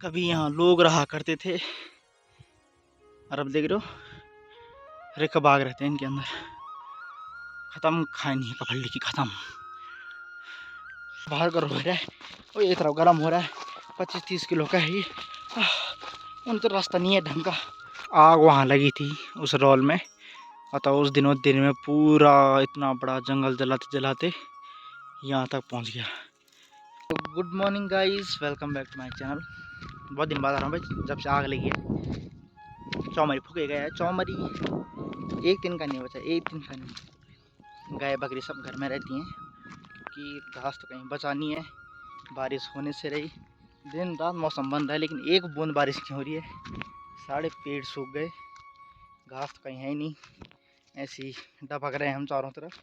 कभी यहाँ लोग रहा करते थे और अब देख रहे हो रेख बाग रहते हैं इनके अंदर। खत्म खानी है कफल्डी की खत्म। बाहर गर्म हो रहा है और ये तरफ गर्म हो रहा है। 25-30 किलो का है ये। उन तो रास्ता नहीं है ढंग का। आग वहाँ लगी थी उस रोल में और तो उस दिन में पूरा इतना बड़ा जंगल जलाते जलाते यहाँ तक पहुँच गया। तो good morning guys, welcome back to my channel. बहुत दिन बाद आ रहा हूँ भाई, जब से आग लगी है। चौमरी फूके गया है। चौमरी एक दिन का नहीं बचा, एक दिन का नहीं। गाय बकरी सब घर में रहती हैं क्योंकि घास तो कहीं बचा नहीं है। बारिश होने से रही, दिन रात मौसम बंद है लेकिन एक बूंद बारिश नहीं हो रही है। सारे पेड़ सूख गए, घास तो कहीं है ही नहीं। ऐसे ही डपक रहे हैं हम चारों तरफ।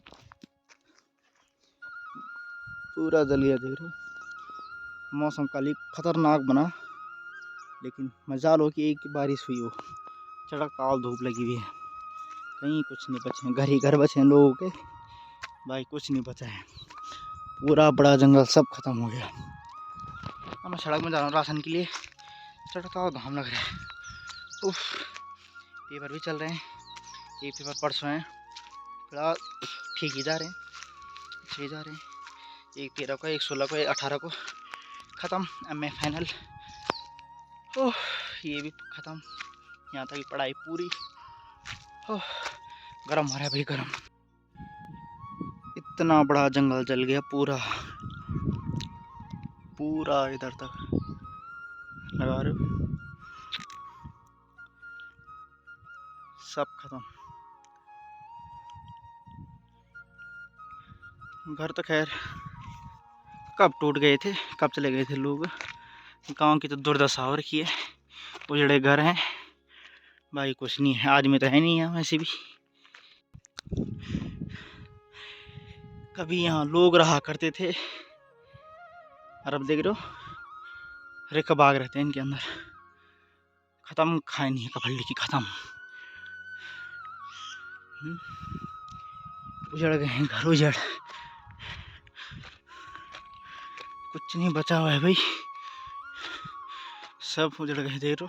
पूरा जल गया, देख रहे हो। मौसम कल खतरनाक बना लेकिन मजा लो कि एक बारिश हुई हो। चड़क ताल धूप लगी हुई है, कहीं कुछ नहीं बचे हैं। घर ही घर बचे हैं लोगों के, भाई कुछ नहीं बचा है। पूरा बड़ा जंगल सब खत्म हो गया। अब मैं सड़क में जा रहा हूँ राशन के लिए। चढ़ता हुआ घाम लग रहा है। उफ, पेपर भी चल रहे हैं। एक पेपर परसों हैं, फिलहाल ठीक ही जा रहे हैं, अच्छे ही जा रहे हैं। एक 13 को, एक 16 को, एक 18 को ख़त्म। MA final. ओह, ये भी ख़त्म। यहाँ तक की पढ़ाई पूरी। ओह, गरम हो रहा है भाई, गरम। इतना बड़ा जंगल जल गया पूरा पूरा इधर तक लगा रहे हो, सब खत्म। घर तो खैर कब टूट गए थे, कब चले गए थे लोग। गांव की तो दुर्दशा हो रखी है। उजड़े घर हैं भाई, कुछ नहीं है। आदमी तो है नहीं यहाँ वैसे भी। कभी यहाँ लोग रहा करते थे और अब देख रहे हो रेख बाग रहते हैं इनके अंदर। खत्म खानी है कफल्डी की खत्म। उजड़ गए हैं घर, उजड़। कुछ नहीं बचा हुआ है भाई, सब उजड़ गए। देख रहे हो,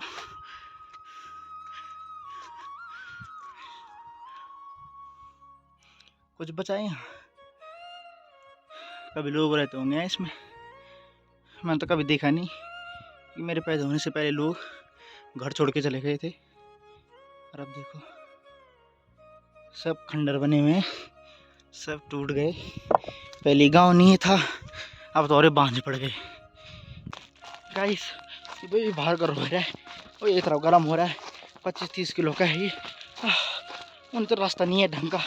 कुछ बचा है यहाँ। कभी लोग रहते होंगे इसमें, मैंने तो कभी देखा नहीं कि मेरे पैदा होने से पहले लोग घर छोड़ के चले गए थे। और अब देखो सब खंडर बने हुए हैं, सब टूट गए। पहले गांव नहीं था, अब तो और बांध पड़ गए। गाइस भाई बाहर गर्म हो रहा है और ये तरफ गर्म हो रहा है। 25-30 किलो का है ये। उन तो रास्ता नहीं है ढंग का।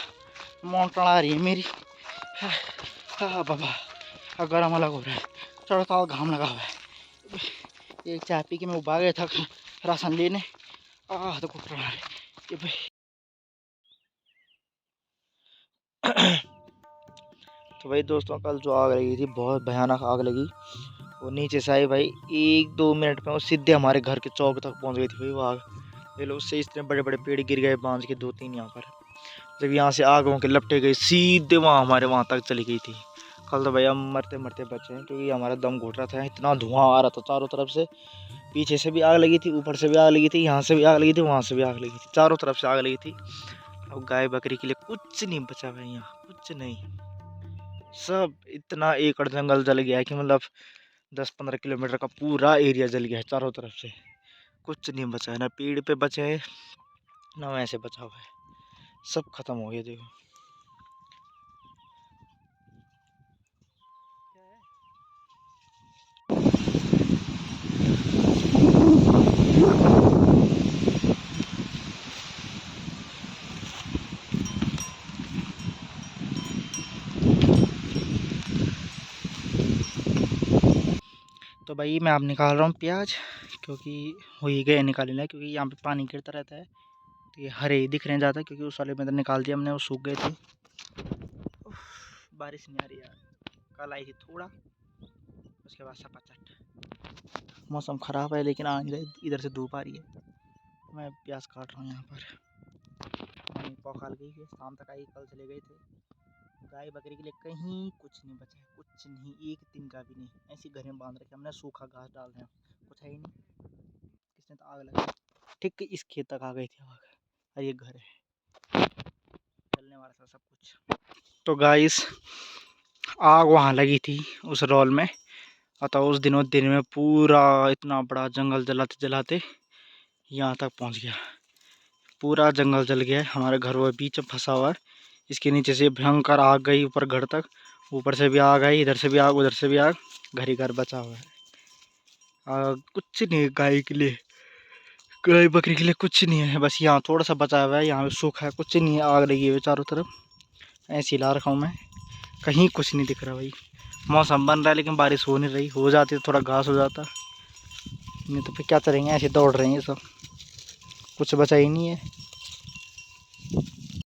मोटर आ रही है मेरी। हाँ बाबा, गर्म अलग हो रहा है। चढ़ता हुआ घाम लगा हुआ है। एक चाय पी के मैं उबा गया था राशन लेने। तो कुछ रहा है ये भाई। तो भाई दोस्तों, कल जो आग लगी थी, बहुत भयानक आग लगी। वो नीचे से आई भाई, 1-2 मिनट में वो सीधे हमारे घर के चौक तक पहुंच गई थी भाई वो आग। ये लोग उससे इतने बड़े बड़े पेड़ गिर गए बांझ के, 2-3 यहाँ पर। जब यहाँ से आगों के लपटे गई सीधे वहाँ हमारे वहाँ तक चली गई थी। कल तो भाई हम मरते मरते बचे हैं क्योंकि हमारा दम घुट रहा था। इतना धुआं आ रहा था चारों तरफ से। पीछे से भी आग लगी थी, ऊपर से भी आग लगी थी, यहाँ से भी आग लगी थी, वहाँ से भी आग लगी थी, चारों तरफ से आग लगी थी। अब गाय बकरी के लिए कुछ नहीं बचा भाई, यहाँ कुछ नहीं। सब इतना एकड़ जंगल जल गया है कि मतलब 10-15 किलोमीटर का पूरा एरिया जल गया है चारों तरफ से। कुछ नहीं बचा है, ना पेड़ पे बचे है ना वैसे बचा हुआ है। सब खत्म हो गया देखो। तो भाई मैं अब निकाल रहा हूँ प्याज, क्योंकि हो ही गए निकालना, क्योंकि यहाँ पे पानी गिरता रहता है तो ये हरे दिख रहे हैं ज़्यादा, क्योंकि उस वाले में तो निकाल दिया हमने, वो सूख गए थे। बारिश नहीं आ रही यार, कल आई थी थोड़ा, उसके बाद सपाचट। मौसम ख़राब है लेकिन आज इधर से धूप आ रही है। मैं प्याज काट रहा हूँ यहाँ पर। पौखाल गई है, शाम तक आई, कल चले गए थे। गाय बकरी के लिए कहीं कुछ नहीं बचा है, कुछ नहीं, एक दिन का भी नहीं। ऐसी घर में बांध रखे हमने, सूखा घास डाल रहे हैं, कुछ है ही नहीं। आग लगी, ठीक इस खेत तक आ गई थी आग। और ये घर है, चलने वाला था सब कुछ। तो गाइस आग वहाँ लगी थी उस रोल में, अतः उस दिन में पूरा इतना बड़ा जंगल जलाते जलाते यहाँ तक पहुँच गया। पूरा जंगल जल गया है, हमारे घर वो बीच में फंसा हुआ है। इसके नीचे से भयंकर आग गई ऊपर घर तक, ऊपर से भी आग आई, इधर से भी आग उधर से भी आग, घर ही घर बचा हुआ है। कुछ नहीं है गाय के लिए, गाय बकरी के लिए कुछ नहीं है, बस यहाँ थोड़ा सा बचा हुआ है, यहाँ पे सूखा है, कुछ नहीं है, आग लगी हुई है चारों तरफ। ऐसे ला रखा हूँ मैं, कहीं कुछ नहीं दिख रहा भाई। मौसम बन रहा है लेकिन बारिश हो नहीं रही, हो जाती तो थोड़ा घास हो जाता, नहीं तो फिर क्या करेंगे, ऐसे दौड़ रहे हैं ये सब, कुछ बचा ही नहीं है।